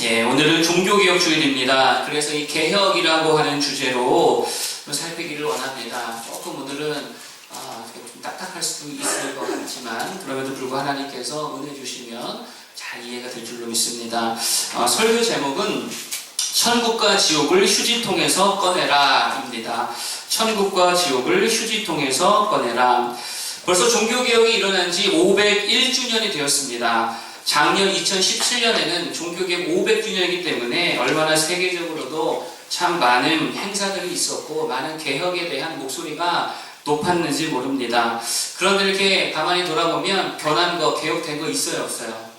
예, 오늘은 종교개혁 주일입니다. 그래서 이 개혁이라고 하는 주제로 살피기를 원합니다. 조금 오늘은 좀 딱딱할 수도 있을 것 같지만 그럼에도 불구하고 하나님께서 은혜 주시면 잘 이해가 될 줄로 믿습니다. 설교 제목은 천국과 지옥을 휴지통에서 꺼내라 입니다. 천국과 지옥을 휴지통에서 꺼내라. 벌써 종교개혁이 일어난 지 501주년이 되었습니다. 작년 2017년에는 종교개혁 500주년이기 때문에 얼마나 세계적으로도 참 많은 행사들이 있었고 많은 개혁에 대한 목소리가 높았는지 모릅니다. 그런데 이렇게 가만히 돌아보면 변한 거, 개혁된 거 있어요, 없어요?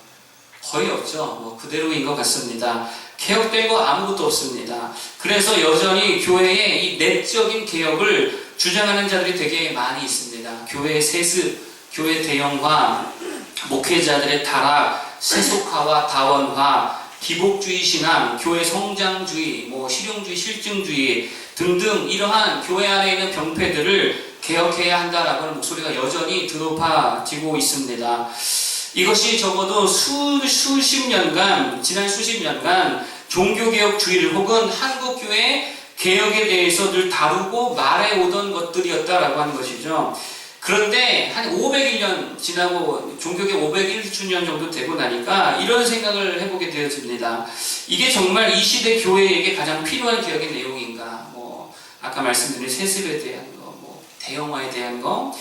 거의 없죠. 뭐 그대로인 것 같습니다. 개혁된 거 아무것도 없습니다. 그래서 여전히 교회의 이 내적인 개혁을 주장하는 자들이 되게 많이 있습니다. 교회의 세습, 교회 대형화, 목회자들의 타락, 세속화와 다원화, 기복주의 신앙, 교회 성장주의, 실용주의, 실증주의 등등 이러한 교회 안에 있는 병폐들을 개혁해야 한다라고 하는 목소리가 여전히 드높아지고 있습니다. 이것이 적어도 수십 년간, 지난 수십 년간 종교개혁 주일 혹은 한국교회 개혁에 대해서 늘 다루고 말해오던 것들이었다라고 하는 것이죠. 그런데 한 501년 지나고 종교개혁 501주년 정도 되고 나니까 이런 생각을 해보게 되어집니다. 이게 정말 이 시대 교회에게 가장 필요한 개혁의 내용인가? 아까 말씀드린 세습에 대한 거, 대형화에 대한 거,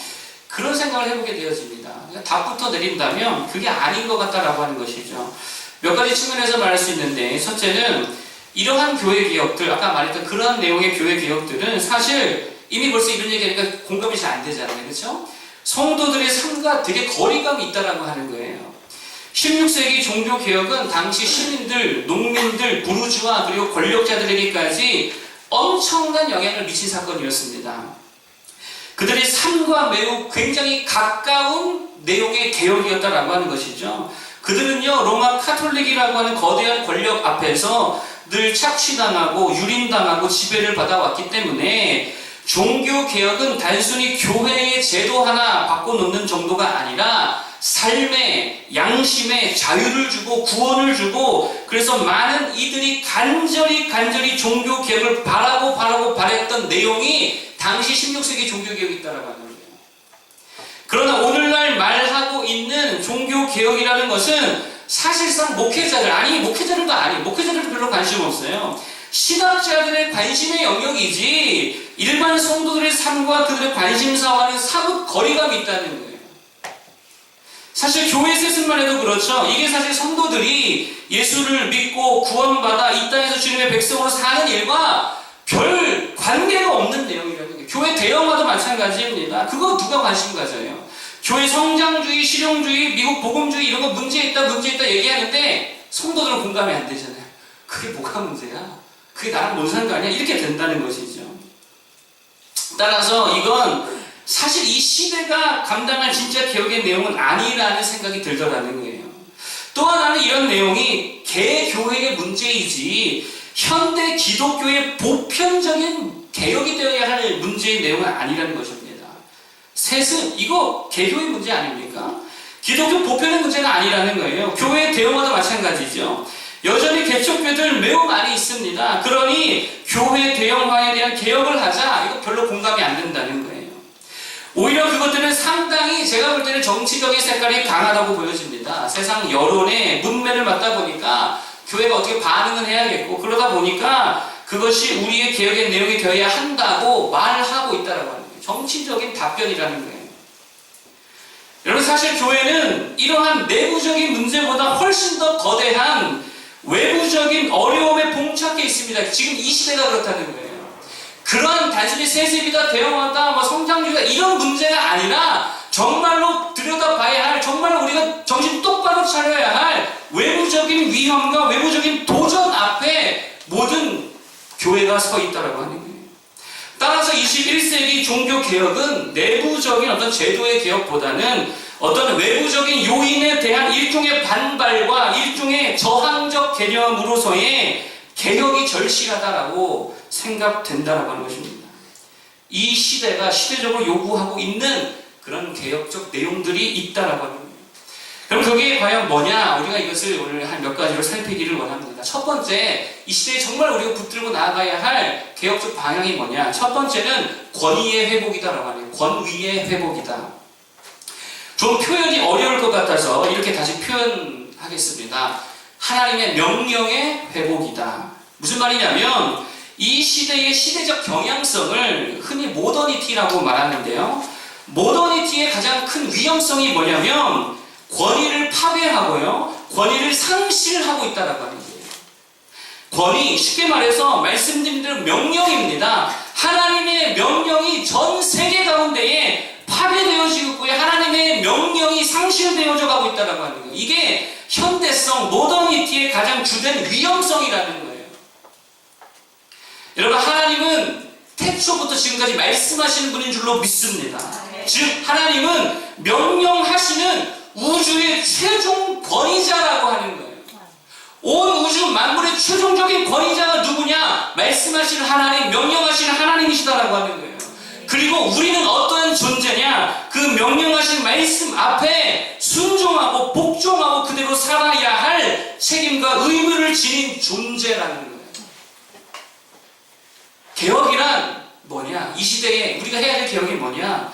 그런 생각을 해보게 되어집니다. 그러니까 답부터 내린다면 그게 아닌 것 같다라고 하는 것이죠. 몇 가지 측면에서 말할 수 있는데, 첫째는 이러한 교회 개혁들, 아까 말했던 그런 내용의 교회 개혁들은 사실 이미 벌써 이런 얘기하니까 공감이 잘 안 되잖아요. 그렇죠? 성도들의 삶과 되게 거리감이 있다라고 하는 거예요. 16세기 종교개혁은 당시 시민들, 농민들, 부르주아 그리고 권력자들에게까지 엄청난 영향을 미친 사건이었습니다. 그들의 삶과 매우 굉장히 가까운 내용의 개혁이었다라고 하는 것이죠. 그들은요, 로마 카톨릭이라고 하는 거대한 권력 앞에서 늘 착취당하고 유린당하고 지배를 받아왔기 때문에 종교개혁은 단순히 교회의 제도 하나 바꿔놓는 정도가 아니라 삶에, 양심에 자유를 주고 구원을 주고, 그래서 많은 이들이 간절히 종교개혁을 바랬던 내용이 당시 16세기 종교개혁이 있다라고 하는 거예요. 그러나 오늘날 말하고 있는 종교개혁이라는 것은 사실상 목회자들도 별로 관심 없어요. 신학자들의 관심의 영역이지 일반 성도들의 삶과 그들의 관심사와는 사뭇 거리감이 있다는 거예요. 사실 교회 세습만 해도 그렇죠. 이게 사실 성도들이 예수를 믿고 구원받아 이 땅에서 주님의 백성으로 사는 일과 별 관계가 없는 내용이라는 거예요. 교회 대형화도 마찬가지입니다. 그거 누가 관심 가져요? 교회 성장주의, 실용주의, 미국 복음주의 이런 거 문제 있다 얘기하는데 성도들은 공감이 안 되잖아요. 그게 뭐가 문제야? 그게 나랑 뭔 상관이야? 이렇게 된다는 것이죠. 따라서 이건 사실 이 시대가 감당할 진짜 개혁의 내용은 아니라는 생각이 들더라는 거예요. 또 하나는 이런 내용이 개교회의 문제이지 현대 기독교의 보편적인 개혁이 되어야 할 문제의 내용은 아니라는 것입니다. 세습, 이거 개교의 문제 아닙니까? 기독교 보편의 문제가 아니라는 거예요. 교회의 대형화도 마찬가지죠. 여전히 개척교회들 매우 많이 있습니다. 그러니 교회 대형화에 대한 개혁을 하자, 이거 별로 공감이 안 된다는 거예요. 오히려 그것들은 상당히 제가 볼 때는 정치적인 색깔이 강하다고 보여집니다. 세상 여론의 문매를 맞다 보니까 교회가 어떻게 반응은 해야겠고, 그러다 보니까 그것이 우리의 개혁의 내용이 되어야 한다고 말을 하고 있다라고 하는 거예요. 정치적인 답변이라는 거예요. 여러분, 사실 교회는 이러한 내부적인 문제보다 훨씬 더 거대한 외부적인 어려움에 봉착해 있습니다. 지금 이 시대가 그렇다는 거예요. 그런 단순히 세습이다, 대형화다, 성장주의다 이런 문제가 아니라 정말로 들여다봐야 할, 정말로 우리가 정신 똑바로 차려야 할 외부적인 위험과 외부적인 도전 앞에 모든 교회가 서 있다라고 하는 거예요. 따라서 21세기 종교개혁은 내부적인 어떤 제도의 개혁보다는 어떤 외부적인 요인에 대한 일종의 반발과 일종의 저항적 개념으로서의 개혁이 절실하다라고 생각된다라고 하는 것입니다. 이 시대가 시대적으로 요구하고 있는 그런 개혁적 내용들이 있다라고 하는 거예요. 그럼 그게 과연 뭐냐? 우리가 이것을 오늘 한 몇 가지로 살피기를 원합니다. 첫 번째, 이 시대에 정말 우리가 붙들고 나아가야 할 개혁적 방향이 뭐냐? 첫 번째는 권위의 회복이다라고 하네요. 권위의 회복이다. 좀 표현이 어려울 것 같아서 이렇게 다시 표현하겠습니다. 하나님의 명령의 회복이다. 무슨 말이냐면 이 시대의 시대적 경향성을 흔히 모더니티라고 말하는데요. 모더니티의 가장 큰 위험성이 뭐냐면 권위를 파괴하고요. 권위를 상실하고 있다라고 하는 거예요. 권위, 쉽게 말해서 말씀드린 대로 명령입니다. 하나님의 명령이 전 세계 가운데에 파괴되어지고 있고요. 하나님의 명령이 상실되어져 가고 있다라고 하는 거예요. 이게 현대성, 모더니티의 가장 주된 위험성이라는 거예요. 여러분, 하나님은 태초부터 지금까지 말씀하시는 분인 줄로 믿습니다. 즉, 하나님은 명령하시는 우주의 최종 권위자라고 하는 거예요. 온 우주 만물의 최종적인 권위자가 누구냐? 말씀하시는 하나님, 명령하시는 하나님이시다라고 하는 거예요. 그리고 우리는 어떠한 존재냐? 그 명령하신 말씀 앞에 순종하고 복종하고 그대로 살아야 할 책임과 의무를 지닌 존재라는 거예요. 개혁이란 뭐냐? 이 시대에 우리가 해야 될 개혁이 뭐냐?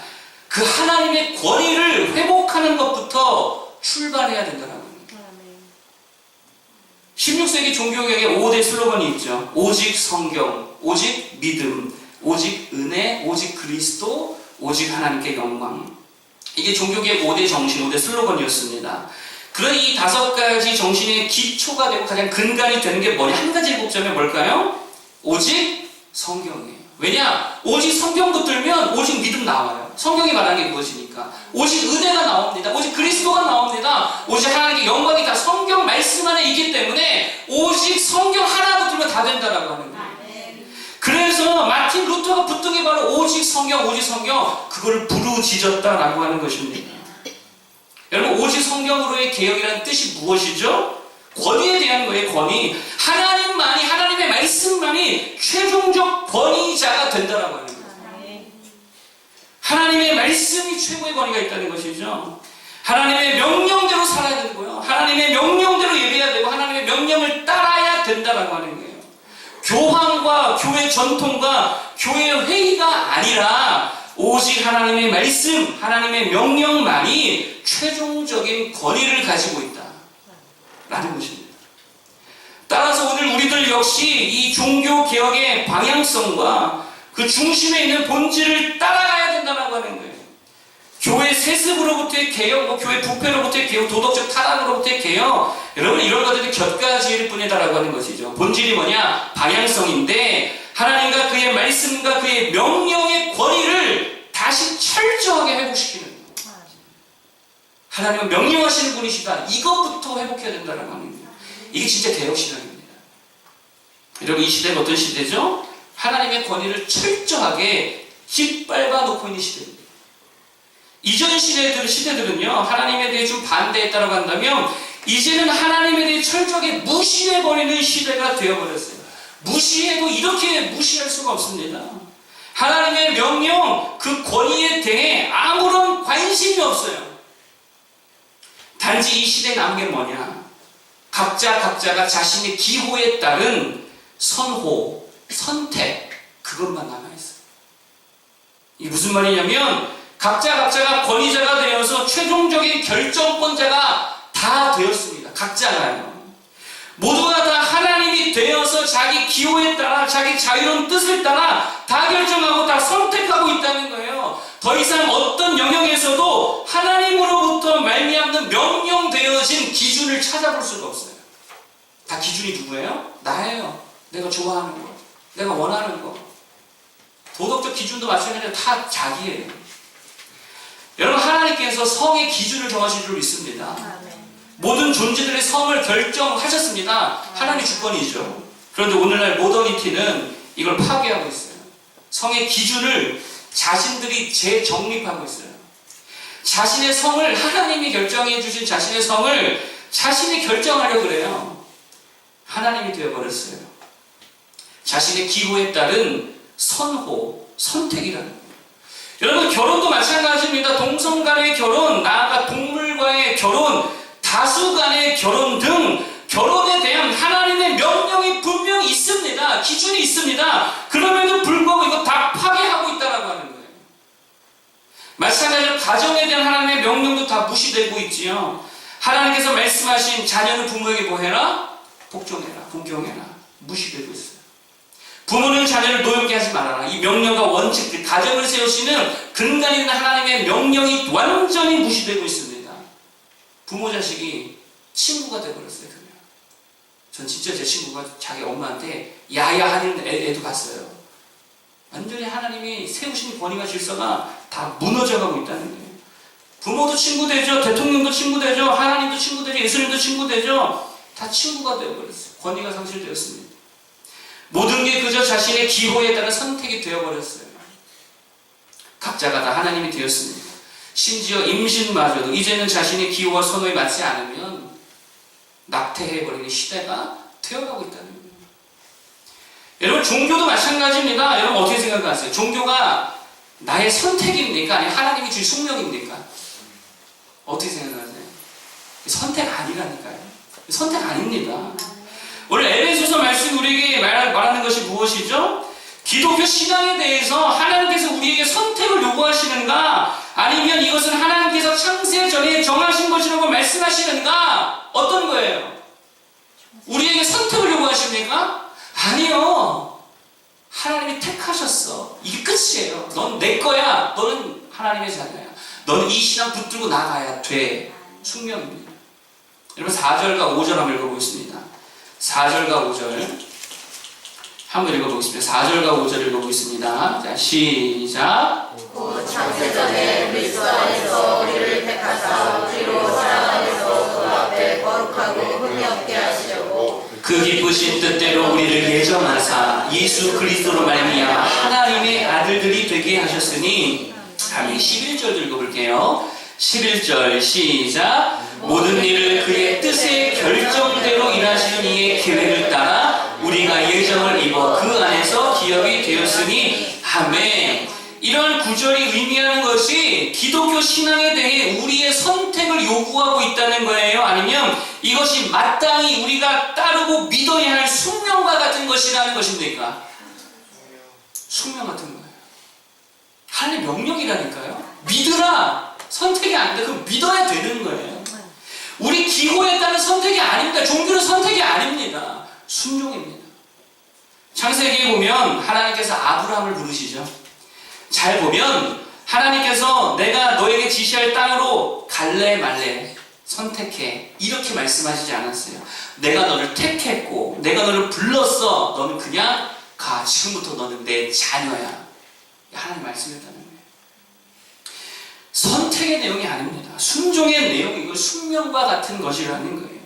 그 하나님의 권위를 회복하는 것부터 출발해야 된다는 거예요. 16세기 종교개혁의 5대 슬로건이 있죠. 오직 성경, 오직 믿음, 오직 은혜, 오직 그리스도, 오직 하나님께 영광. 이게 종교개혁 5대 정신, 5대 슬로건이었습니다. 그런 이 5가지 정신의 기초가 되고 가장 근간이 되는 게 뭐냐? 한 가지를 꼽자면 뭘까요? 오직 성경이에요. 왜냐? 오직 성경 붙들면 오직 믿음 나와요. 성경이 말하는 게 그것이니까. 오직 은혜가 나옵니다. 오직 그리스도가 나옵니다. 오직 하나님께 영광이 다 성경 말씀 안에 있기 때문에 오직 성경 하나 붙들면 다 된다라고 하는 거예요. 그래서 마틴 루터가 붙든 게 바로 오직 성경, 그거를 부르짖었다라고 하는 것입니다. 여러분, 오직 성경으로의 개혁이라는 뜻이 무엇이죠? 권위에 대한 거예요. 권위. 하나님만이, 하나님의 말씀만이 최종적 권위자가 된다라고 하는 거예요. 하나님의 말씀이 최고의 권위가 있다는 것이죠. 하나님의 명령대로 살아야 되고요. 하나님의 명령대로 예배해야 되고 하나님의 명령을 따라야 된다라고 하는 거예요. 교황과 교회 전통과 교회 회의가 아니라 오직 하나님의 말씀, 하나님의 명령만이 최종적인 권위를 가지고 있다라는 것입니다. 따라서 오늘 우리들 역시 이 종교개혁의 방향성과 그 중심에 있는 본질을 따라가야 된다고 하는 거예요. 교회 세습으로부터의 개혁, 교회 부패로부터의 개혁, 도덕적 타락으로부터의 개혁, 여러분 이런 것들이 곁가지일 뿐이다라고 하는 것이죠. 본질이 뭐냐? 방향성인데 하나님과 그의 말씀과 그의 명령의 권위를 다시 철저하게 회복시키는 거예요. 하나님은 명령하시는 분이시다. 이것부터 회복해야 된다라고 하는 거예요. 이게 진짜 개혁신앙입니다. 여러분, 이 시대는 어떤 시대죠? 하나님의 권위를 철저하게 짓밟아 놓고 있는 시대입니다. 이전 시대들은요, 하나님에 대해 좀 반대했다고 한다면, 이제는 하나님에 대해 철저하게 무시해버리는 시대가 되어버렸어요. 무시해도 이렇게 무시할 수가 없습니다. 하나님의 명령, 그 권위에 대해 아무런 관심이 없어요. 단지 이 시대에 남은 게 뭐냐? 각자가 자신의 기호에 따른 선호, 선택, 그것만 남아있어요. 이게 무슨 말이냐면 각자가 권위자가 되어서 최종적인 결정권자가 다 되었습니다. 각자가요. 모두가 다 하나님이 되어서 자기 기호에 따라 자기 자유로운 뜻을 따라 다 결정하고 다 선택하고 있다는 거예요. 더 이상 어떤 영역에서도 하나님으로부터 말미암는 명령되어진 기준을 찾아볼 수가 없어요. 다 기준이 누구예요? 나예요. 내가 좋아하는 거, 내가 원하는 거. 도덕적 기준도 마찬가지로 다 자기예요. 여러분, 하나님께서 성의 기준을 정하신 줄 믿습니다. 모든 존재들의 성을 결정하셨습니다. 하나님의 주권이죠. 그런데 오늘날 모더니티는 이걸 파괴하고 있어요. 성의 기준을 자신들이 재정립하고 있어요. 자신의 성을, 하나님이 결정해 주신 자신의 성을 자신이 결정하려고 그래요. 하나님이 되어버렸어요. 자신의 기호에 따른 선호, 선택이라는 거예요. 여러분, 결혼도 마찬가지입니다. 동성 간의 결혼, 나아가 동물과의 결혼, 다수간의 결혼 등 결혼에 대한 하나님의 명령이 분명히 있습니다. 기준이 있습니다. 그럼에도 불구하고 이거 다 파괴하고 있다라고 하는 거예요. 마찬가지로 가정에 대한 하나님의 명령도 다 무시되고 있지요. 하나님께서 말씀하신 자녀는 부모에게 뭐 해라? 복종해라, 존경해라. 무시되고 있어요. 부모는 자녀를 노엽게 하지 말아라. 이 명령과 원칙들, 가정을 세우시는 근간이 있는 하나님의 명령이 완전히 무시되고 있습니다. 부모 자식이 친구가 되어버렸어요. 그러면 전 진짜 제 친구가 자기 엄마한테 야야하는 애도 봤어요. 완전히 하나님이 세우신 권위와 질서가 다 무너져가고 있다는 거예요. 부모도 친구 되죠. 대통령도 친구 되죠. 하나님도 친구 되죠. 예수님도 친구 되죠. 다 친구가 되어버렸어요. 권위가 상실되었습니다. 모든 게 그저 자신의 기호에 따른 선택이 되어버렸어요. 각자가 다 하나님이 되었습니다. 심지어 임신마저도 이제는 자신의 기호와 선호에 맞지 않으면 낙태해버리는 시대가 되어가고 있다는 거예요. 여러분, 종교도 마찬가지입니다. 여러분 어떻게 생각하세요? 종교가 나의 선택입니까? 아니면 하나님이 주신 숙명입니까? 어떻게 생각하세요? 선택 아니라니까요. 선택 아닙니다. 오늘 에베소서 말씀 우리에게 말하는 것이 무엇이죠? 기독교 신앙에 대해서 하나님께서 우리에게 선택을 요구하시는가? 아니면 이것은 하나님께서 창세 전에 정하신 것이라고 말씀하시는가? 어떤 거예요? 우리에게 선택을 요구하십니까? 아니요. 하나님이 택하셨어. 이게 끝이에요. 넌 내 거야. 너는 하나님의 자녀야. 너는 이 신앙 붙들고 나가야 돼. 숙명입니다. 여러분 4절과 5절 한번 읽어보겠습니다. 4절과 5절 한번 읽어보겠습니다. 4절과 5절 읽어보겠습니다. 자, 시작. 곧 창세전에 그리스도 안에서 우리를 택하사 우리로 사랑 안에서 그 앞에 거룩하고 흠이 없게 하시려고 그 기쁘신 뜻대로 우리를 예정하사 예수 그리스도로 말미암아 하나님의 아들들이 되게 하셨으니. 아멘. 11절도 읽어볼게요. 11절 시작. 모든 일을 그의 뜻의 결정대로 일하시는 이의 계획을 따라 우리가 예정을 입어 그 안에서 기업이 되었으니. 아멘. 이러한 구절이 의미하는 것이 기독교 신앙에 대해 우리의 선택을 요구하고 있다는 거예요? 아니면 이것이 마땅히 우리가 따르고 믿어야 할 숙명과 같은 것이라는 것입니까? 숙명 같은 거예요. 하나님의 명령이라니까요. 믿으라. 선택이 안 돼. 그럼 믿어야 되는 거예요. 우리 기호에 따른 선택이 아닙니다. 종교는 선택이 아닙니다. 순종입니다. 창세기에 보면 하나님께서 아브라함을 부르시죠. 잘 보면 하나님께서 내가 너에게 지시할 땅으로 갈래 말래 선택해 이렇게 말씀하시지 않았어요. 내가 너를 택했고 내가 너를 불렀어. 너는 그냥 가. 지금부터 너는 내 자녀야. 하나님 말씀했다는 거예요. 선택의 내용이 아닙니다. 순종의 내용이 이거 숙명과 같은 것이라는 거예요.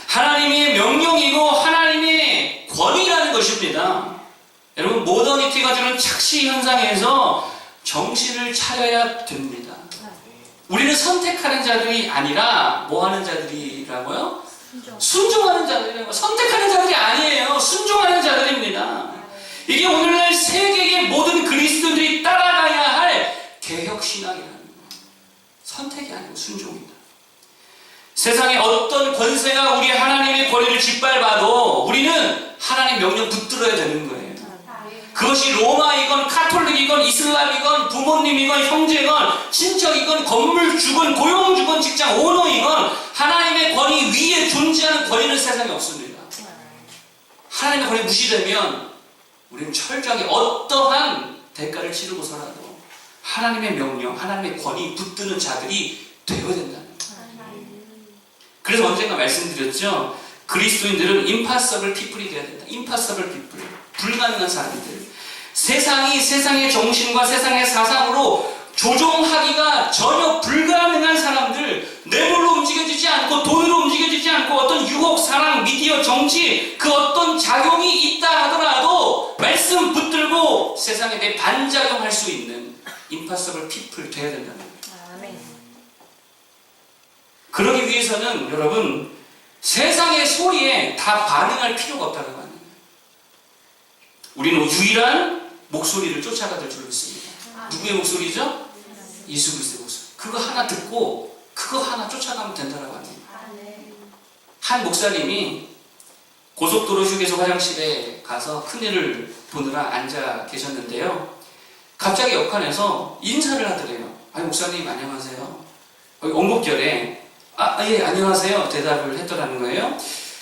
하나님의 명령이고 하나님의 권위라는 것입니다. 여러분 모더니티가 주는 착시 현상에서 정신을 차려야 됩니다. 우리는 선택하는 자들이 아니라 뭐 하는 자들이라고요? 순종하는 자들이라고. 선택하는 자들이 아니에요. 순종하는 자들입니다. 이게 오늘날 세계의 모든 그리스도인들이 따라가야 할 개혁신앙이라는 거예요. 선택이 아니고 순종입니다. 세상에 어떤 권세가 우리 하나님의 권위를 짓밟아도 우리는 하나님 명령 붙들어야 되는 거예요. 그것이 로마이건 카톨릭이건 이슬람이건 부모님이건 형제건 친척이건 건물주건 고용주건 직장 오너이건 하나님의 권위 위에 존재하는 권위는 세상에 없습니다. 하나님의 권위 무시되면 우리는 철저하게 어떠한 대가를 치르고서라도 하나님의 명령, 하나님의 권위 붙드는 자들이 되어야 된다는 거예요. 그래서 언젠가 말씀드렸죠. 그리스도인들은 impossible people이 되어야 된다. impossible people. 불가능한 사람들. 세상의 정신과 세상의 사상으로 조종하기가 전혀 불가능한 사람들, 뇌물로 움직여지지 않고 돈으로 움직여지지 않고 어떤 유혹, 사랑, 미디어, 정치 그 어떤 작용이 있다 하더라도 말씀 붙들고 세상에 내 반작용할 수 있는 impossible people 되어야 된다는 거예요. 그러기 위해서는 여러분 세상의 소리에 다 반응할 필요가 없다는 거예요. 우리는 유일한 목소리를 쫓아가 될 줄 믿습니다. 누구의 목소리죠? 예수 그리스도의 목소리. 그거 하나 듣고 그거 하나 쫓아가면 된다고 합니다. 한 목사님이 고속도로 휴게소 화장실에 가서 큰일을 보느라 앉아 계셨는데요. 갑자기 옆칸에서 인사를 하더래요. 아니 목사님 안녕하세요. 언급결에 예 안녕하세요 대답을 했더라는 거예요.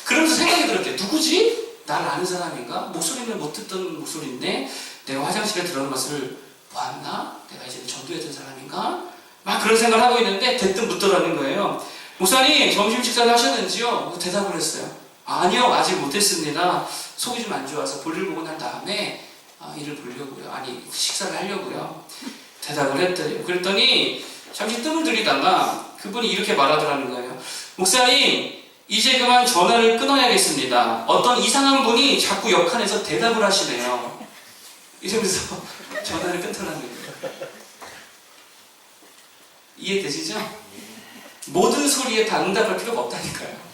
그러면서 생각이 들었대요. 누구지? 날 아는 사람인가? 목소리는 못 듣던 목소리인데 내가 화장실에 들어간 것을 보았나? 내가 이제 전도했던 사람인가? 막 그런 생각을 하고 있는데 대뜸 묻더라는 거예요. 목사님 점심 식사를 하셨는지요? 대답을 했어요. 아니요 아직 못했습니다. 속이 좀 안 좋아서 볼일 보고 난 다음에 일을 보려고요. 아니 식사를 하려고요. 대답을 했더래요. 그랬더니 잠시 뜸을 들이다가 그분이 이렇게 말하더라는 거예요. 목사님 이제 그만 전화를 끊어야겠습니다. 어떤 이상한 분이 자꾸 옆칸에서 대답을 하시네요. 이러면서 전화를 끊더라는 거예요. 이해되시죠? 모든 소리에 다 응답할 필요가 없다니까요.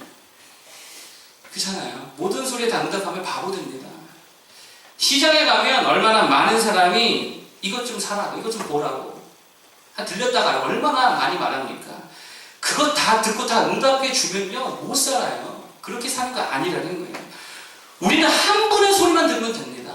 그렇잖아요. 모든 소리에 다 응답하면 바보 됩니다. 시장에 가면 얼마나 많은 사람이 이것 좀 사라고 이것 좀 보라고 들렸다가 얼마나 많이 말합니까? 그거 다 듣고 다 응답해 주면요 못 살아요. 그렇게 사는 거 아니라는 거예요. 우리는 한 분의 소리만 들으면 됩니다.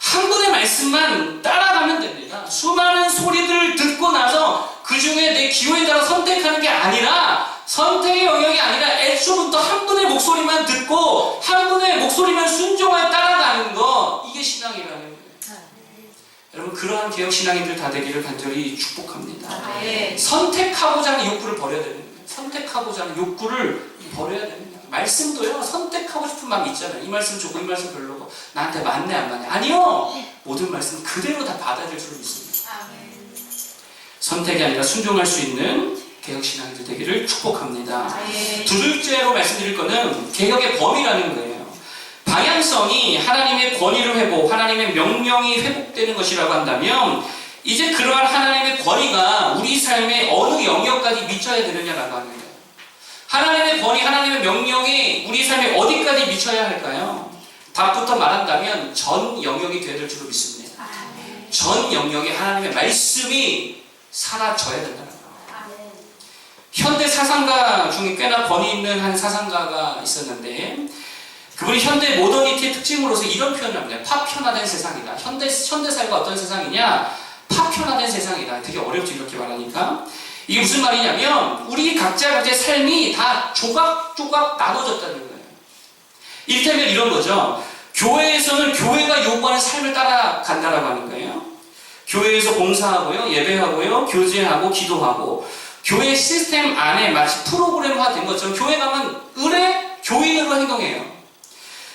한 분의 말씀만 따라가면 됩니다. 수많은 소리들을 듣고 나서 그 중에 내 기호에 따라 선택하는 게 아니라 선택의 영역이 아니라 애초부터 한 분의 목소리만 듣고 한 분의 목소리만 순종하여 따라가는 거 이게 신앙이라는 거예요. 여러분 그러한 개혁신앙인들 다 되기를 간절히 축복합니다. 선택하고자 하는 욕구를 버려야 되는 거예요. 선택하고자 하는 욕구를 버려야 됩니다. 말씀도요 선택하고 싶은 마음이 있잖아요. 이 말씀 좋고 이 말씀 별로고 나한테 맞네 안 맞네. 아니요. 모든 말씀 그대로 다 받아들일 줄 믿습니다. 선택이 아니라 순종할 수 있는 개혁신앙인들 되기를 축복합니다. 두 둘째로 말씀드릴 것은 개혁의 범위라는 거예요. 방향성이 하나님의 권위를 회복, 하나님의 명령이 회복되는 것이라고 한다면 이제 그러한 하나님의 권위가 우리 삶의 어느 영역까지 미쳐야 되느냐라고 하는 거예요. 하나님의 권위, 하나님의 명령이 우리 삶에 어디까지 미쳐야 할까요? 답부터 말한다면 전 영역이 되어야 될 줄로 믿습니다. 전 영역에 하나님의 말씀이 사라져야 된다는 거예요. 현대 사상가 중에 꽤나 권위 있는 한 사상가가 있었는데 그분이 현대 모더니티의 특징으로서 이런 표현을 합니다. 파편화된 세상이다. 현대 사회가 어떤 세상이냐? 파편화된 세상이다. 되게 어렵죠 이렇게 말하니까. 이게 무슨 말이냐면 우리 각자의 삶이 다 조각조각 나눠졌다는 거예요. 이를테면 이런 거죠. 교회에서는 교회가 요구하는 삶을 따라간다라고 하는 거예요. 교회에서 봉사하고요, 예배하고요, 교제하고, 기도하고 교회 시스템 안에 마치 프로그램화된 것처럼 교회 가면 교인으로 행동해요.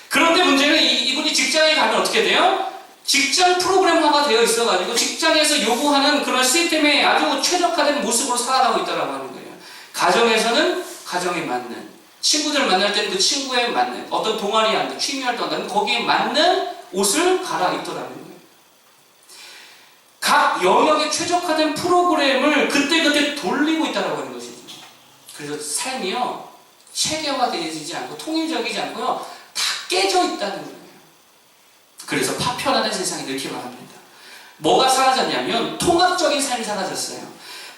그런데 문제는 이분이 직장에 가면 어떻게 돼요? 직장 프로그램화가 되어 있어가지고 직장에서 요구하는 그런 시스템에 아주 최적화된 모습으로 살아가고 있다고 하는 거예요. 가정에서는 가정에 맞는, 친구들 만날 때는 그 친구에 맞는, 어떤 동아리 한다, 취미 활동한다면 거기에 맞는 옷을 갈아입더라는 거예요. 각 영역에 최적화된 프로그램을 그때그때 돌리고 있다고 하는 것이죠. 그래서 삶이요, 체계화되지 않고 통일적이지 않고요, 다 깨져 있다는 거예요. 그래서 파편화된 세상이 이렇게 말합니다. 뭐가 사라졌냐면 통합적인 삶이 사라졌어요.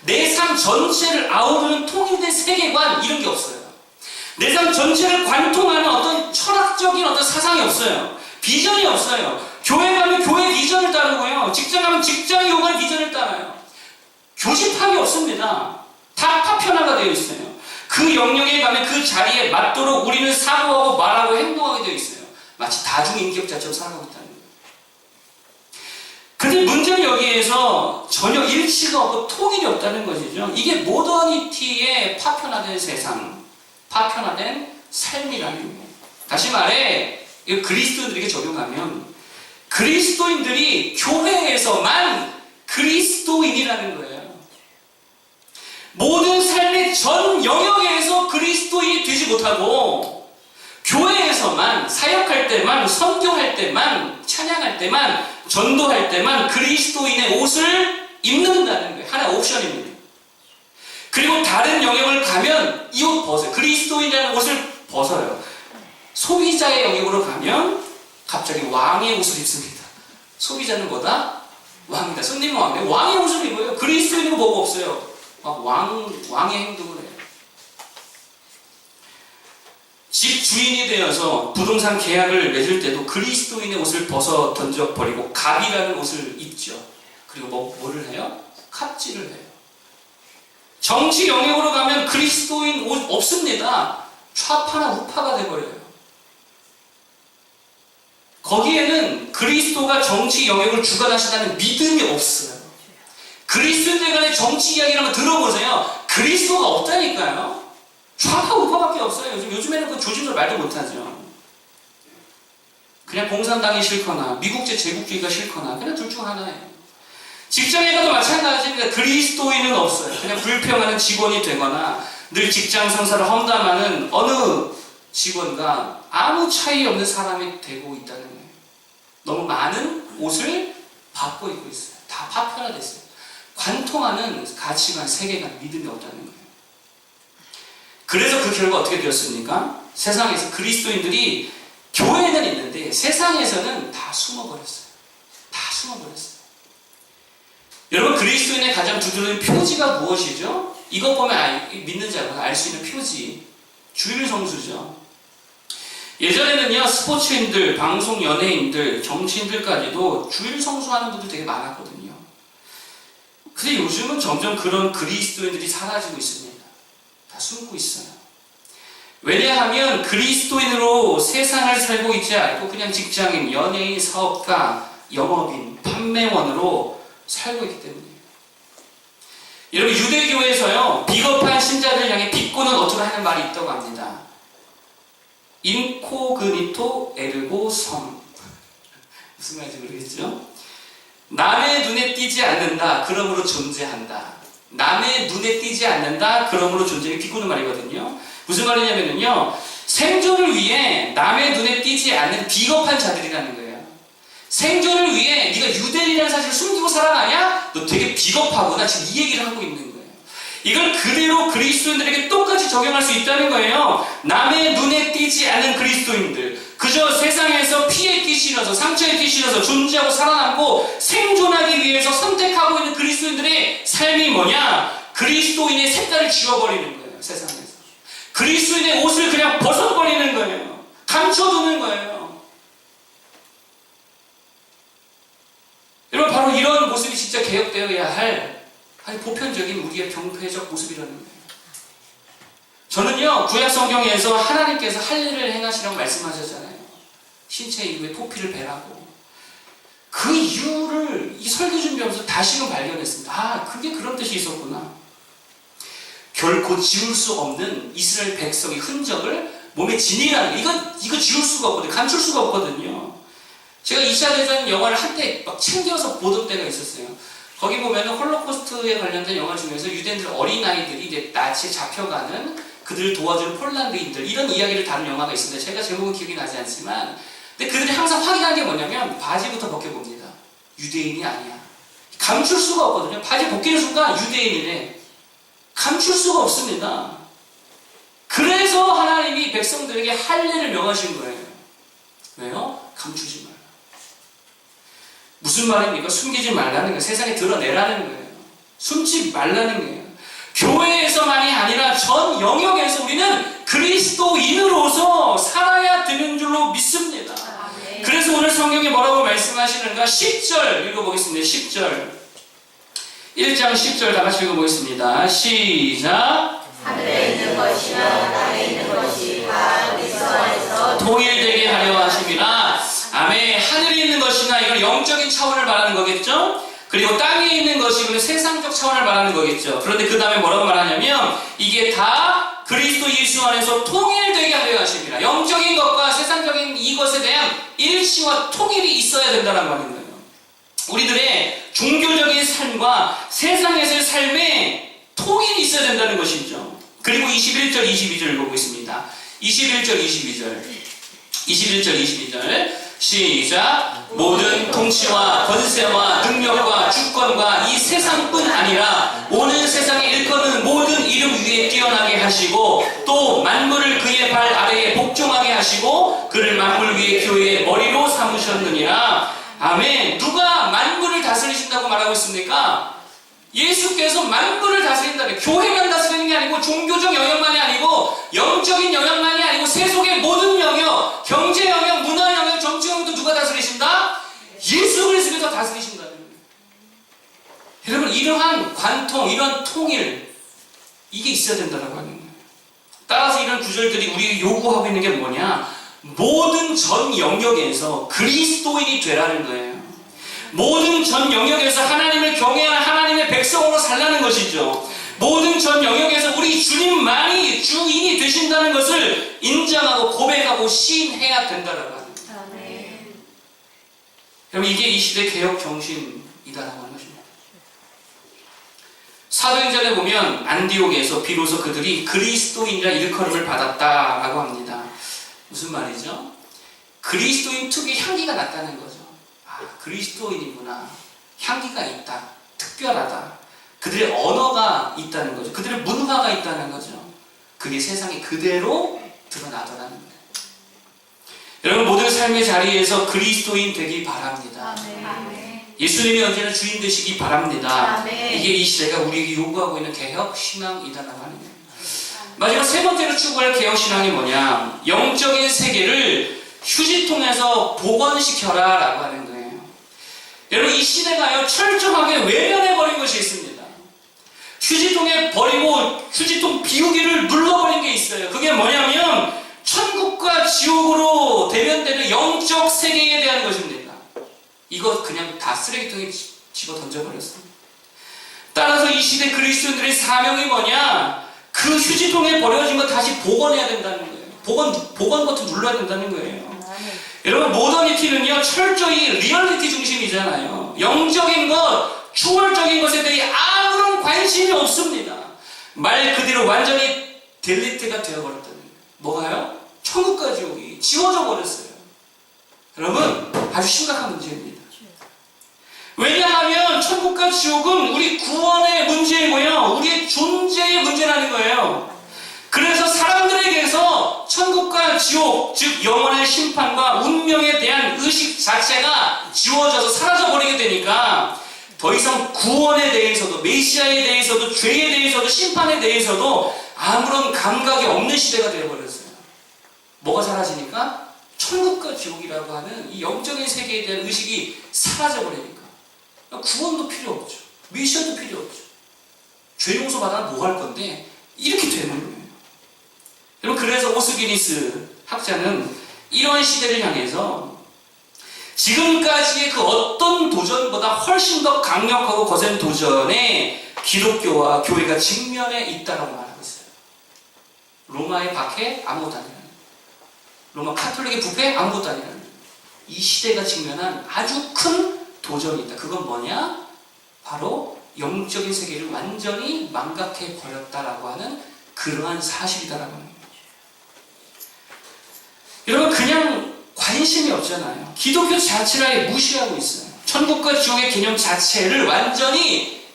내 삶 전체를 아우르는 통일된 세계관 이런 게 없어요. 내 삶 전체를 관통하는 어떤 철학적인 어떤 사상이 없어요. 비전이 없어요. 교회 가면 교회 비전을 따르고요. 직장 가면 직장이 요구하는 비전을 따라요. 교집합이 없습니다. 다 파편화가 되어 있어요. 그 영역에 가면 그 자리에 맞도록 우리는 사고하고 말하고 행동하게 되어 있어요. 마치 다중인격자처럼 살아가고 있다는 거예요. 근데 문제는 여기에서 전혀 일치가 없고 통일이 없다는 것이죠. 이게 모더니티의 파편화된 세상, 파편화된 삶이라는 거예요. 다시 말해 그리스도인들에게 적용하면 그리스도인들이 교회에서만 그리스도인이라는 거예요. 모든 삶의 전 영역에서 그리스도인이 되지 못하고 교회에서만 사역할 때만, 선교할 때만, 찬양할 때만, 전도할 때만 그리스도인의 옷을 입는다는 거예요. 하나의 옵션입니다. 그리고 다른 영역을 가면 이 옷 벗어요. 그리스도인이라는 옷을 벗어요. 소비자의 영역으로 가면 갑자기 왕의 옷을 입습니다. 소비자는 뭐다? 왕이다. 손님은 왕이에요. 왕의 옷을 입어요. 그리스도인은 뭐가 없어요. 막 왕의 행동을 해요. 집 주인이 되어서 부동산 계약을 맺을 때도 그리스도인의 옷을 벗어 던져버리고 갑이라는 옷을 입죠. 그리고 뭐를 해요? 갑질을 해요. 정치 영역으로 가면 그리스도인 옷 없습니다. 좌파나 우파가 돼버려요. 거기에는 그리스도가 정치 영역을 주관하신다는 믿음이 없어요. 그리스도인들 간의 정치 이야기를 한번 들어보세요. 그리스도가 없다니까요. 좌파 우파밖에 없어요. 요즘에는 그 조짐을 말도 못하죠. 그냥 공산당이 싫거나 미국제 제국주의가 싫거나 그냥 둘 중 하나예요. 직장에 가도 마찬가지입니다. 그리스도인은 없어요. 그냥 불평하는 직원이 되거나 늘 직장 상사를 험담하는 어느 직원과 아무 차이 없는 사람이 되고 있다는 거예요. 너무 많은 옷을 바꿔 입고 있어요. 다 파편화됐어요. 관통하는 가치관, 세계관, 믿음이 없다는 거예요. 그래서 그 결과 어떻게 되었습니까? 세상에서 그리스도인들이 교회는 있는데 세상에서는 다 숨어버렸어요. 다 숨어버렸어요. 여러분, 그리스도인의 가장 두드러진 표지가 무엇이죠? 이것 보면 믿는 자가 알 수 있는 표지. 주일 성수죠. 예전에는요, 스포츠인들, 방송 연예인들, 정치인들까지도 주일 성수하는 분들 되게 많았거든요. 근데 요즘은 점점 그런 그리스도인들이 사라지고 있습니다. 다 숨고 있어요. 왜냐하면 그리스도인으로 세상을 살고 있지 않고 그냥 직장인, 연예인, 사업가, 영업인, 판매원으로 살고 있기 때문이에요. 여러분, 유대교에서요, 비겁한 신자들 향해 비꼬는 어투를 하는 말이 있다고 합니다. 인코그니토 에르고 섬. 무슨 말인지 모르겠죠? 남의 눈에 띄지 않는다, 그러므로 존재한다. 남의 눈에 띄지 않는다, 그러므로 존재를 비꼬는 말이거든요. 무슨 말이냐면요, 생존을 위해 남의 눈에 띄지 않는 비겁한 자들이라는 거예요. 생존을 위해 네가 유대인이라는 사실을 숨기고 살아가냐? 너 되게 비겁하구나. 지금 이 얘기를 하고 있는 거예요. 이걸 그대로 그리스도인들에게 똑같이 적용할 수 있다는 거예요. 남의 눈에 띄지 않는 그리스도인들, 그저 세상에서 피해 끼 싫어서, 상처에 끼 싫어서 존재하고 살아남고 생존하기 위해서 선택하고 있는 그리스도인들의 삶이 뭐냐? 그리스도인의 색깔을 지워버리는 거예요. 세상에서 그리스도인의 옷을 그냥 벗어버리는 거예요. 감춰두는 거예요. 여러분, 바로 이런 모습이 진짜 개혁되어야 할 보편적인 우리의 병폐적 모습이라는 거예요. 저는요, 구약 성경에서 하나님께서 할 일을 행하시라고 말씀하셨잖아요. 신체 이후에 포피를 베라고. 그 이유를 이 설교 준비하면서 다시금 발견했습니다. 아, 그게 그런 뜻이 있었구나. 결코 지울 수 없는 이스라엘 백성의 흔적을 몸에 지니라는 거. 이거 지울 수가 없거든요. 감출 수가 없거든요. 제가 2차 대전 영화를 한때 막 챙겨서 보던 때가 있었어요. 거기 보면은 홀로코스트에 관련된 영화 중에서 유대인들 어린아이들이 이제 나치에 잡혀가는 그들을 도와주는 폴란드인들, 이런 이야기를 다룬 영화가 있습니다. 제가 제목은 기억이 나지 않지만, 근데 그들이 항상 확인한 게 뭐냐면 바지부터 벗겨봅니다. 유대인이 아니야. 감출 수가 없거든요. 바지 벗기는 순간 유대인이네. 감출 수가 없습니다. 그래서 하나님이 백성들에게 할례를 명하신 거예요. 왜요? 감추지 말라. 무슨 말입니까? 숨기지 말라는 거예요. 세상에 드러내라는 거예요. 숨지 말라는 거예요. 교회에서만이 아니라 전 영역에서 우리는 그리스도인으로서 살아야 되는 줄로 믿습니다. 그래서 오늘 성경에 뭐라고 말씀하시는가? 10절 읽어보겠습니다. 10절. 1장 10절 다 같이 읽어보겠습니다. 시작. 하늘에 있는 것이나 땅에 있는 것이 다 그리스도 안에서 통일되게 하려 하심이라. 아멘. 하늘에 있는 것이나, 이건 영적인 차원을 말하는 거겠죠? 그리고 땅에 있는 것이 이건 세상적 차원을 말하는 거겠죠. 그런데 그 다음에 뭐라고 말하냐면 이게 다 그리스도 예수 안에서 통일되게 하려 하심이라. 영적인 것과 세상적인 이것에 대한 일치와 통일이 있어야 된다는 말인 거예요. 우리들의 종교적인 삶과 세상에서의 삶에 통일이 있어야 된다는 것이죠. 그리고 21절, 22절 읽어보겠습니다. 21절, 22절. 시작. 모든 통치와 권세와 능력과 주권과 이 세상뿐 아니라 오는 세상에 일컫는 모든 이름 위에 뛰어나게 하시고 또 만물을 그의 발 아래에 복종하게 하시고 그를 만물 위에 교회의 머리로 삼으셨느니라. 아멘. 누가 만물을 다스리신다고 말하고 있습니까? 예수께서 만물을 다스린다는, 교회만 다스리는 게 아니고 종교적 영역만이 아니고 영적인 영역만이 아니고 세속의 관통, 이런 통일, 이게 있어야 된다고 하는 거예요. 따라서 이런 구절들이 우리에게 요구하고 있는 게 뭐냐? 모든 전 영역에서 그리스도인이 되라는 거예요. 모든 전 영역에서 하나님을 경외하는 하나님의 백성으로 살라는 것이죠. 모든 전 영역에서 우리 주님만이 주인이 되신다는 것을 인정하고 고백하고 시인해야 된다라고 하는 거예요. 아멘. 여러분, 이게 이 시대 개혁 정신이다라고 하는 것입니다. 사도행전에 보면 안디옥에서 비로소 그들이 그리스도인이라 일컬음을 받았다라고 합니다. 무슨 말이죠? 그리스도인 특유의 향기가 났다는 거죠. 아, 그리스도인이구나. 향기가 있다. 특별하다. 그들의 언어가 있다는 거죠. 그들의 문화가 있다는 거죠. 그게 세상에 그대로 드러나더라는 거예요. 여러분, 모든 삶의 자리에서 그리스도인 되기 바랍니다. 아멘. 예수님이 언제나 주인 되시기 바랍니다. 아멘. 이게 이 시대가 우리에게 요구하고 있는 개혁 신앙이다라고 하는 거예요. 마지막 세 번째로 추구할 개혁 신앙이 뭐냐? 영적인 세계를 휴지통에서 복원시켜라 라고 하는 거예요. 여러분, 이 시대가요 철저하게 외면해버린 것이 있습니다. 휴지통에 버리고 휴지통 비우기를 눌러버린 게 있어요. 그게 뭐냐면 천국과 지옥으로 대변되는 영적 세계에 대한 것입니다. 이거 그냥 다 쓰레기통에 집어 던져버렸습니다. 따라서 이 시대 그리스도인들의 사명이 뭐냐? 그 휴지통에 버려진 거 다시 복원해야 된다는 거예요. 복원 버튼 눌러야 된다는 거예요. 여러분, 모더니티는요 철저히 리얼리티 중심이잖아요. 영적인 것, 추월적인 것에 대해 아무런 관심이 없습니다. 말 그대로 완전히 델리트가 되어버렸다는 거예요. 뭐가요? 천국과 지옥이 지워져 버렸어요. 여러분, 아주 심각한 문제입니다. 왜냐하면 천국과 지옥은 우리 구원의 문제이고요, 우리의 존재의 문제라는 거예요. 그래서 사람들에게서 천국과 지옥, 즉 영원의 심판과 운명에 대한 의식 자체가 지워져서 사라져버리게 되니까 더 이상 구원에 대해서도, 메시아에 대해서도, 죄에 대해서도, 심판에 대해서도 아무런 감각이 없는 시대가 되어버렸어요. 뭐가 사라지니까? 천국과 지옥이라고 하는 이 영적인 세계에 대한 의식이 사라져버리니까 구원도 필요 없죠. 미션도 필요 없죠. 죄 용서 받아면 뭐 할 건데 이렇게 되는 거예요. 여러분, 그래서 오스기니스 학자는 이런 시대를 향해서 지금까지의 그 어떤 도전보다 훨씬 더 강력하고 거센 도전에 기독교와 교회가 직면해 있다고 말하고 있어요. 로마의 박해 아무것도 아니라는 거예요. 로마 카톨릭의 부패 아무것도 아니라는 거예요. 이 시대가 직면한 아주 큰 도전이 있다. 그건 뭐냐? 바로 영적인 세계를 완전히 망각해 버렸다라고 하는 그러한 사실이다라고 하는 거예요. 여러분, 그냥 관심이 없잖아요. 기독교 자체를 아예 무시하고 있어요. 천국과 지옥의 개념 자체를 완전히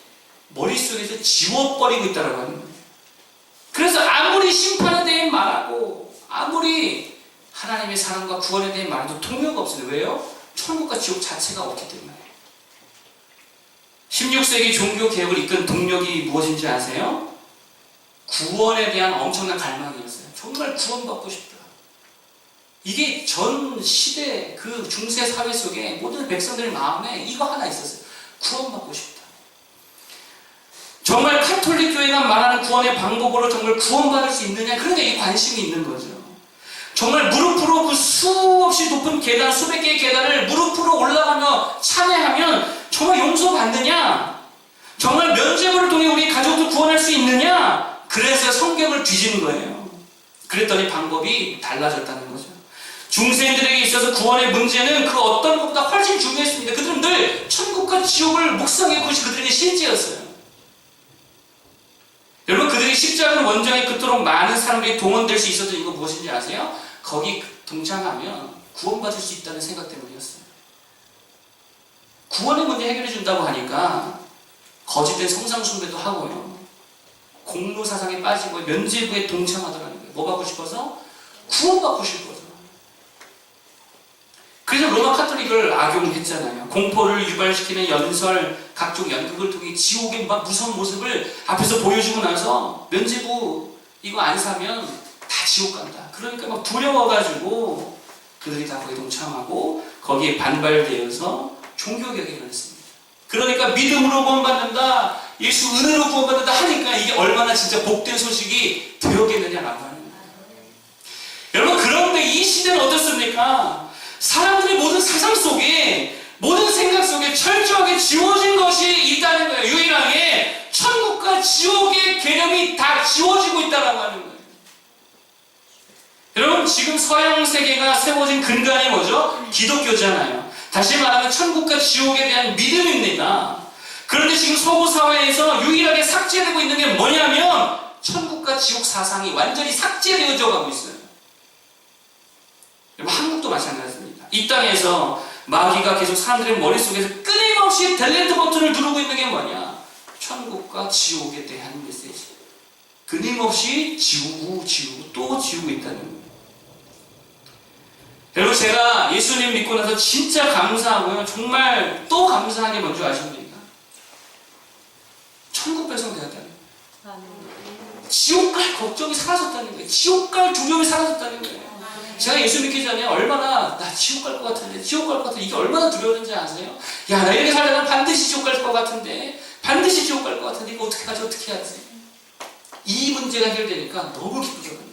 머릿속에서 지워버리고 있다라고 하는 거예요. 그래서 아무리 심판에 대해 말하고 아무리 하나님의 사랑과 구원에 대해 말해도 통로가 없어요. 왜요? 천국과 지옥 자체가 없기 때문에. 16세기 종교개혁을 이끈 동력이 무엇인지 아세요? 구원에 대한 엄청난 갈망이었어요. 정말 구원받고 싶다. 이게 전 시대 그 중세 사회 속에 모든 백성들 마음에 이거 하나 있었어요. 구원받고 싶다. 정말 카톨릭 교회가 말하는 구원의 방법으로 정말 구원받을 수 있느냐? 그러니까 이 관심이 있는 거죠. 정말 무릎으로 그 수없이 높은 계단, 수백 개의 계단을 무릎으로 올라가며 찬양하면 정말 용서받느냐? 정말 면죄부를 통해 우리 가족도 구원할 수 있느냐? 그래서 성경을 뒤지는 거예요. 그랬더니 방법이 달라졌다는 거죠. 중세인들에게 있어서 구원의 문제는 그 어떤 것보다 훨씬 중요했습니다. 그들은 늘 천국과 지옥을 묵상해 그것이 그들에게 실제였어요. 여러분, 그들이 십자가를 원정에 그토록 많은 사람들이 동원될 수 있었던 이유가 무엇인지 아세요? 거기 동참하면 구원받을 수 있다는 생각 때문이었어요. 구원의 문제 해결해 준다고 하니까 거짓된 성상숭배도 하고요, 공로 사상에 빠지고 면죄부에 동참하더라는 거예요. 뭐 받고 싶어서? 구원받고 싶어서. 그래서 로마 카톨릭을 악용했잖아요. 공포를 유발시키는 연설, 각종 연극을 통해 지옥의 막 무서운 모습을 앞에서 보여주고 나서 면죄부 이거 안 사면 다 지옥 간다. 그러니까 막 두려워가지고 그들이 다 거기에 동참하고 거기에 반발되어서 종교개혁이 일어났습니다. 그러니까 믿음으로 구원받는다, 예수 은혜로 구원받는다 하니까 이게 얼마나 진짜 복된 소식이 되었겠느냐라고 하는 거예요. 여러분, 그런데 이 시대는 어떻습니까? 사람들의 모든 사상 속에, 모든 생각 속에 철저하게 지워진 것이 있다는 거예요. 유일하게 천국과 지옥의 개념이 다 지워지고 있다고 하는 거예요. 여러분, 지금 서양 세계가 세워진 근간이 뭐죠? 기독교잖아요. 다시 말하면 천국과 지옥에 대한 믿음입니다. 그런데 지금 서구 사회에서 유일하게 삭제되고 있는 게 뭐냐면 천국과 지옥 사상이 완전히 삭제되어져 가고 있어요. 여러분, 한국도 마찬가지입니다. 이 땅에서 마귀가 계속 사람들의 머릿속에서 끊임없이 델레트 버튼을 누르고 있는 게 뭐냐? 천국과 지옥에 대한 메시지. 끊임없이 지우고 또 지우고 있다는 거예요. 여러분, 제가 예수님 믿고 나서 진짜 감사하고요. 정말 또 감사한 게 뭔지 아십니까? 천국 배송 되었다는 거예요. 지옥 갈 걱정이 사라졌다는 거예요. 지옥 갈 두려움이 사라졌다는 거예요. 제가 예수 믿기 전에 얼마나 나 지옥 갈 것 같은데, 지옥 갈 것 같은데, 이게 얼마나 두려웠는지 아세요? 야, 나 이렇게 살다가 반드시 지옥 갈 것 같은데, 반드시 지옥 갈 것 같은데, 이거 어떻게 하지, 어떻게 하지? 이 문제가 해결되니까 너무 기쁘더라고요.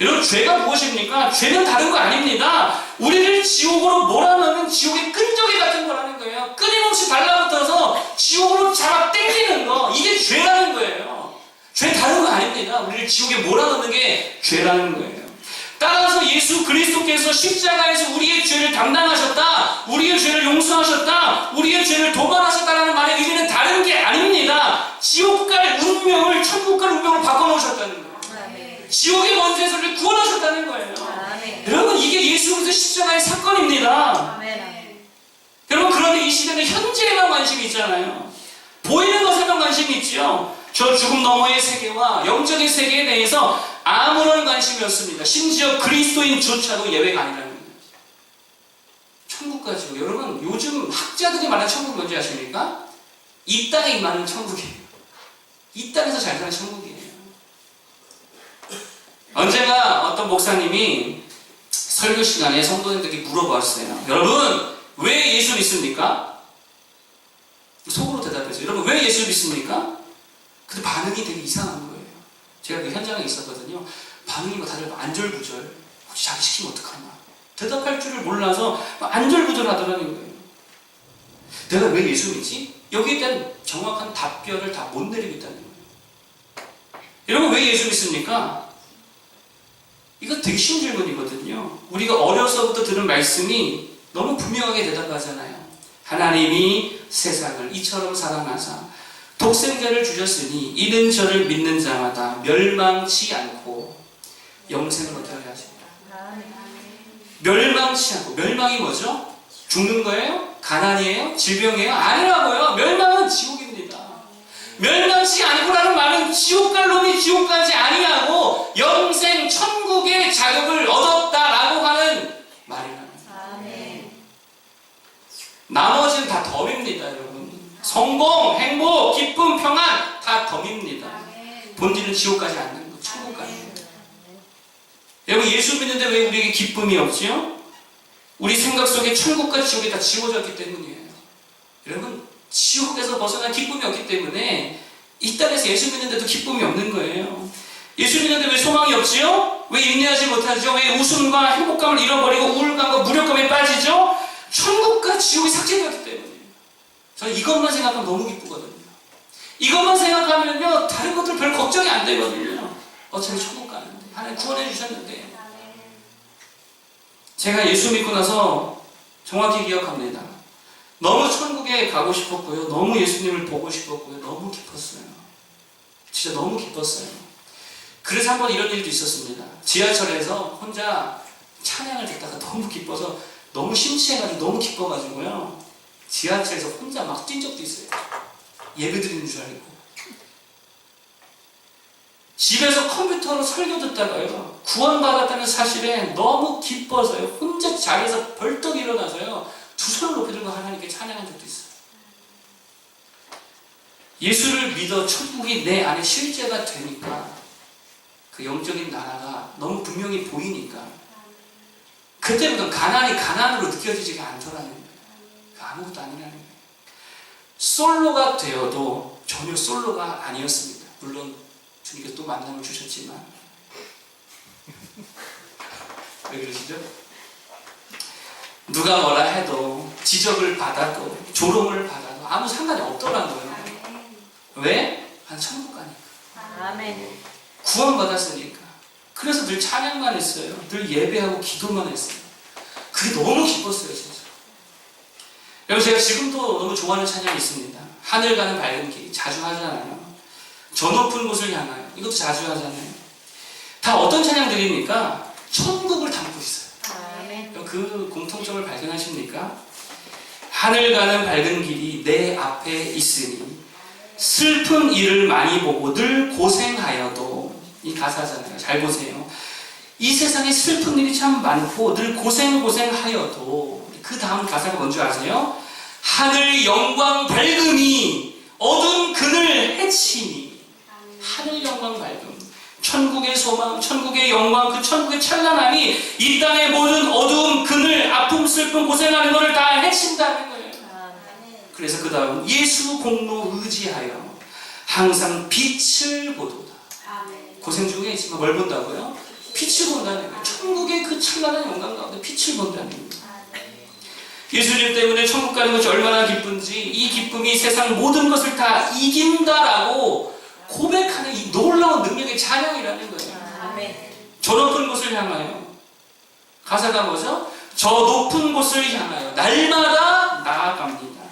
여러분, 죄가 무엇입니까? 죄는 다른 거 아닙니다. 우리를 지옥으로 몰아넣는 지옥의 끈적이 같은 거라는 거예요. 끊임없이 달라붙어서 지옥으로 잡아 당기는 거, 이게 죄라는 거예요. 죄 다른 거 아닙니다. 우리를 지옥에 몰아넣는 게 죄라는 거예요. 따라서 예수 그리스도께서 십자가에서 우리의 죄를 담당하셨다, 우리의 죄를 용서하셨다, 우리의 죄를 도말하셨다는 말의 의미는 다른 게 아닙니다. 지옥 갈 운명을 천국 갈 운명으로 바꿔놓으셨다는 거예요. 지옥의 원죄에서 우리를 구원하셨다는 거예요. 여러분, 이게 예수 그리스도 십자가의 사건입니다. 여러분, 그런데 이 시대는 현재에만 관심이 있잖아요. 보이는 것에만 관심이 있죠. 저 죽음 너머의 세계와 영적인 세계에 대해서 아무런 관심이 없습니다. 심지어 그리스도인조차도 예외가 아니라는 거예요. 천국까지요. 여러분, 요즘 학자들이 말하는 천국이 뭔지 아십니까? 이 땅에 임하는 천국이에요. 이 땅에서 잘 사는 천국이에요. 언젠가 어떤 목사님이 설교 시간에 성도님들에게 물어보았어요. 여러분, 왜 예수 믿습니까? 속으로 대답했어요. 여러분, 왜 예수 믿습니까? 근데 반응이 되게 이상한 거예요. 제가 그 현장에 있었거든요. 반응이 다들 안절부절. 혹시 자기 시키면 어떡하나. 대답할 줄을 몰라서 안절부절 하더라는 거예요. 내가 왜 예수 믿지? 여기에 대한 정확한 답변을 다 못 내리고 있다는 거예요. 여러분, 왜 예수 믿습니까? 이거 되게 쉬운 질문이거든요. 우리가 어려서부터 들은 말씀이 너무 분명하게 대답하잖아요. 하나님이 세상을 이처럼 사랑하사 독생자를 주셨으니 이는 저를 믿는 자마다 멸망치 않고 영생을 얻게 하십니다. 멸망치 않고, 멸망이 뭐죠? 죽는 거예요? 가난이에요? 질병이에요? 아니라고요. 멸망은 지옥입니다. 멸망치 않고라는 말은 지옥 갈 놈이 지옥 가지 아니하고 영생 천국의 자격을 얻었다라고 하는 말이라는 거예요. 나머지는 다 덤입니다, 여러분. 성공, 행복, 기쁨, 평안 다 덤입니다. 본질은 지옥 가지 않는 거, 천국 가는 거. 여러분, 예수 믿는데 왜 우리에게 기쁨이 없지요? 우리 생각 속에 천국과 지옥이 다 지워졌기 때문이에요. 여러분, 지옥에서 벗어난 기쁨이 없기 때문에 이 땅에서 예수 믿는데도 기쁨이 없는 거예요. 예수 믿는데 왜 소망이 없지요? 왜 인내하지 못하죠? 왜 웃음과 행복감을 잃어버리고 우울감과 무력감에 빠지죠? 천국과 지옥이 삭제되었기 때문이에요. 저는 이것만 생각하면 너무 기쁘거든요. 이것만 생각하면요, 다른 것들 별 걱정이 안 되거든요. 어차피 천국 가는데, 하나님 구원해 주셨는데. 제가 예수 믿고 나서 정확히 기억합니다. 너무 천국에 가고 싶었고요. 너무 예수님을 보고 싶었고요. 너무 기뻤어요. 진짜 너무 기뻤어요. 그래서 한번 이런 일도 있었습니다. 지하철에서 혼자 찬양을 듣다가 너무 기뻐서 너무 심취해가지고 너무 기뻐가지고요. 지하철에서 혼자 막 뛴 적도 있어요. 예배 드리는 줄 알고. 집에서 컴퓨터로 설교 듣다가요. 구원받았다는 사실에 너무 기뻐서요. 혼자 자리에서 벌떡 일어나서요. 두 손을 높이 들고 하나님께 찬양한 적도 있어요. 예수를 믿어 천국이 내 안에 실제가 되니까 그 영적인 나라가 너무 분명히 보이니까 그때부터 가난이 가난으로 느껴지지가 않더라는 거예요. 아무것도 아니라는 거예요. 솔로가 되어도 전혀 솔로가 아니었습니다. 물론 주님께서 또 만남을 주셨지만 왜 그러시죠? 누가 뭐라 해도 지적을 받아도 조롱을 받아도 아무 상관이 없더라는 거예요. 왜? 난 천국 가니까. 아멘. 구원받았으니까. 그래서 늘 찬양만 했어요. 늘 예배하고 기도만 했어요. 그게 너무 기뻤어요, 진짜. 여러분, 제가 지금도 너무 좋아하는 찬양이 있습니다. 하늘 가는 밝은 길, 자주 하잖아요. 저 높은 곳을 향하여, 이것도 자주 하잖아요. 다 어떤 찬양들입니까? 천국을 담고 있어요. 아멘. 그 공통점을 발견하십니까? 하늘 가는 밝은 길이 내 앞에 있으니 슬픈 일을 많이 보고 늘 고생하여도, 이 가사잖아요. 잘 보세요. 이 세상에 슬픈 일이 참 많고 늘 고생하여도 그 다음 가사가 뭔지 아세요? 하늘 영광 밝음이 어두운 그늘 해치니. 하늘 영광 밝음, 천국의 소망, 천국의 영광, 그 천국의 찬란함이 이 땅의 모든 어두움, 그늘, 아픔, 슬픔, 고생하는 것을 다 해친다는 거예요. 그래서 그 다음 예수 공로 의지하여 항상 빛을 보도다. 고생 중에 있지만 뭘 본다고요? 빛을 본다는 거예요. 천국의 그 찬란한 영광 가운데 빛을 본다는 거예요. 예수님 때문에 천국 가는 것이 얼마나 기쁜지, 이 기쁨이 세상 모든 것을 다 이긴다라고 고백하는 이 놀라운 능력의 찬양이라는 거예요. 아멘. 저 높은 곳을 향하여, 가사가 뭐죠? 저 높은 곳을 향하여 날마다 나아갑니다.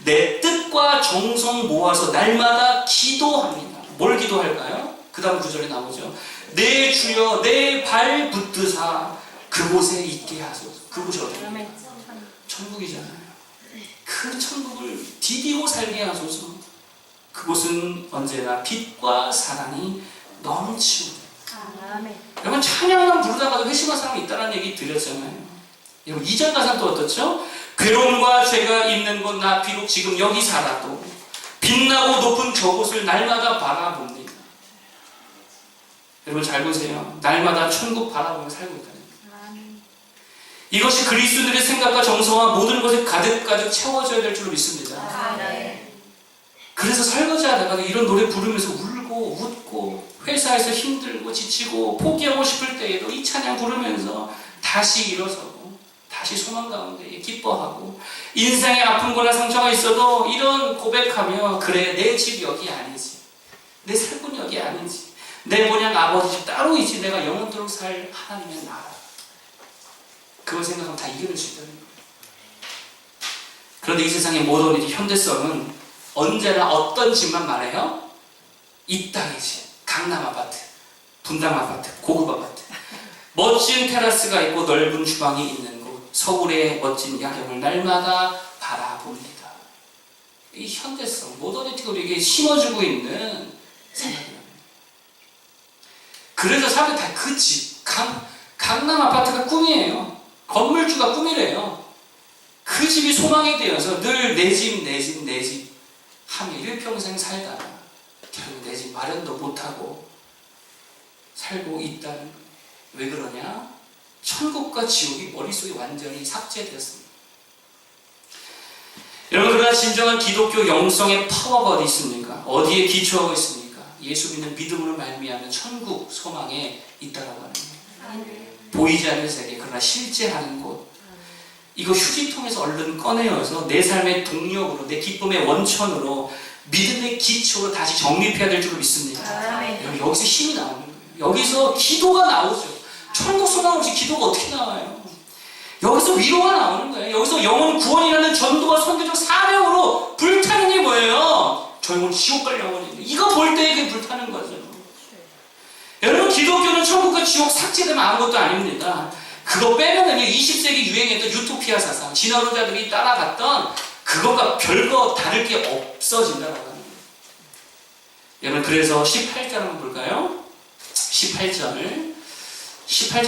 내 뜻과 정성 모아서 날마다 기도합니다. 뭘 기도할까요? 그 다음 구절에 나오죠. 내 주여 내 발 붙드사 그곳에 있게 하소서. 그곳이 어디입니까? 천국이잖아요. 그 천국을 디디고 살게 하소서. 그곳은 언제나 빛과 사랑이 넘치고. 아멘. 여러분, 찬양만 부르다가도 회심한 사람이 있다는 얘기 드렸잖아요. 여러분, 2절 가사는 또 어떻죠? 괴로움과 죄가 있는 곳 나 비록 지금 여기 살아도 빛나고 높은 저곳을 날마다 바라봅니다. 여러분 잘 보세요. 날마다 천국 바라보며 살고 있다는 거예요. 이것이 그리스도인들의 생각과 정성과 모든 것에 가득가득 채워져야 될 줄로 믿습니다. 아멘. 그래서 설거지하다가도 이런 노래 부르면서 울고 웃고, 회사에서 힘들고 지치고 포기하고 싶을 때에도 이 찬양 부르면서 다시 일어서고 다시 소망 가운데 기뻐하고, 인생에 아픔거나 상처가 있어도 이런 고백하며, 그래 내 집 여기 아니지, 내 살 곳 여기 아니지, 내 모양 아버지 집 따로 있지, 내가 영원토록 살 하나님의 나라, 그걸 생각하면 다 이겨낼 수 있다는 거예요. 그런데 이 세상의 모던 현대성은 언제나 어떤 집만 말해요? 이 땅의 집, 강남 아파트, 분당 아파트, 고급 아파트, 멋진 테라스가 있고 넓은 주방이 있는 곳, 서울의 멋진 야경을 날마다 바라봅니다. 이 현대성, 모더니티가 우리에게 심어주고 있는 생각입니다. 그래서 사람들이 다 그 집, 강남 아파트가 꿈이에요. 건물주가 꿈이래요. 그 집이 소망이 되어서 늘 내 집, 내 집, 내 집 하며 일평생 살다가 결국 내 집 마련도 못하고 살고 있다는 거예요. 왜 그러냐? 천국과 지옥이 머릿속에 완전히 삭제되었습니다. 여러분, 그러나 진정한 기독교 영성의 파워가 어디 있습니까? 어디에 기초하고 있습니까? 예수 믿는 믿음으로 말미암은 천국 소망에 있다라고 하는 거예요. 보이지 않는 세계, 그러나 실제하는 곳. 이거 휴지통에서 얼른 꺼내어서 내 삶의 동력으로, 내 기쁨의 원천으로, 믿음의 기초로 다시 정립해야 될 줄로 믿습니다. 아멘. 여기서 힘이 나오는 거예요. 여기서 기도가 나오죠. 천국 소망 없이 기도가 어떻게 나와요? 여기서 위로가 나오는 거예요. 여기서 영혼 구원이라는 전도와 선교적 사명으로 불타는 게 뭐예요? 저 영혼 지옥 갈 영혼인데, 이거 볼 때 이게 불타는 거죠. 여러분, 기독교는 천국과 지옥 삭제되면 아무것도 아닙니다. 그거 빼면은요, 20세기 유행했던 유토피아 사상, 진화론자들이 따라갔던 그것과 별거 다를 게 없어진다라고 하는 거예요. 여러분, 그래서 18절 한번 볼까요? 18절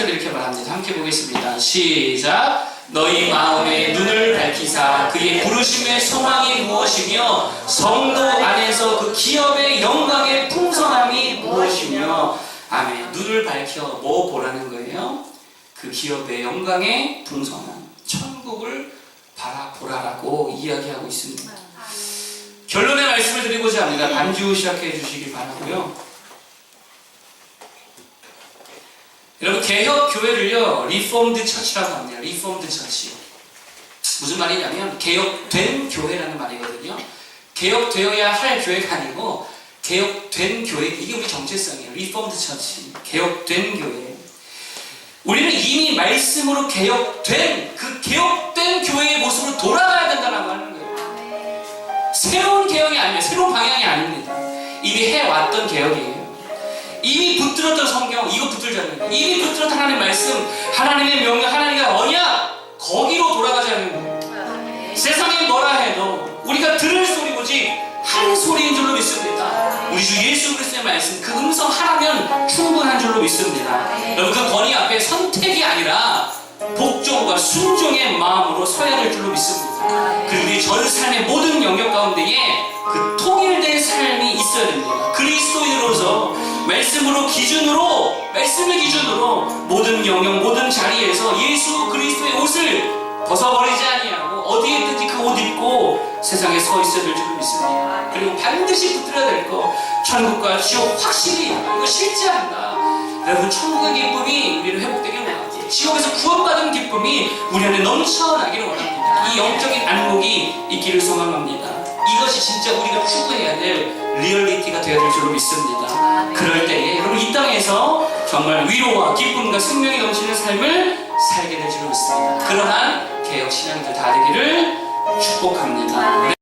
이렇게 말합니다. 함께 보겠습니다. 시작. 너희 마음에 눈을 밝히사 그의 부르심의 소망이 무엇이며 성도 안에서 그 기업의 영광의 풍성함이 무엇이며. 아멘. 눈을 밝혀 뭐 보라는 거예요? 그 기업의 영광의 풍성함, 천국을 바라보라라고 이야기하고 있습니다. 결론의 말씀을 드리고자 합니다. 반주 시작해 주시길 바라고요. 여러분, 개혁 교회를요, 리폼드 처치라고 합니다. 리폼드 처치. 무슨 말이냐면 개혁된 교회라는 말이거든요. 개혁되어야 할 교회가 아니고 개혁된 교회, 이게 우리 정체성이에요. 리폼드 처치, 개혁된 교회. 우리는 이미 말씀으로 개혁된 그 개혁된 교회의 모습으로 돌아가야 된다고 하는 거예요. 새로운 개혁이 아니에요. 새로운 방향이 아닙니다. 이미 해왔던 개혁이에요. 이미 붙들었던 성경, 이거 붙들자는 거예요. 이미 붙들었던 하나님의 말씀, 하나님의 명령, 하나님의 언약, 거기로 돌아가자는 거예요. 세상에 뭐라 해도 우리가 들을 소리 오직 한 소리인 줄로 믿습니다. 우리 주 예수 그리스도의 말씀, 그 음성 하나면 충분한 줄로 믿습니다. 여러분, 그 권위 앞에 선택이 아니라 복종과 순종의 마음으로 서야 될 줄로 믿습니다. 그리고 우리 전 삶의 모든 영역 가운데에 그 통일된 삶이 있어야 됩니다. 그리스도인으로서 말씀을 기준으로 모든 영역, 모든 자리에서 예수 그리스도의 옷을 벗어버리지 아니하고 어디에 있든지 그 옷 입고 세상에 서 있어야 될 줄로 믿습니다. 그리고 반드시 붙들어야 될 거, 천국과 지옥 확실히 이거 실제한다. 여러분, 천국의 기쁨이 우리를 회복되길 원합니다. 지옥에서 구원받은 기쁨이 우리 안에 넘쳐나기를 원합니다. 이 영적인 안목이 있기를 소망합니다. 이것이 진짜 우리가 추구해야 될 리얼리티가 되어야 될 줄로 믿습니다. 그럴 때에 여러분, 이 땅에서 정말 위로와 기쁨과 생명이 넘치는 삶을 살게 될 줄로 믿습니다. 그러한 개혁 신앙들 다 되기를 축복합니다.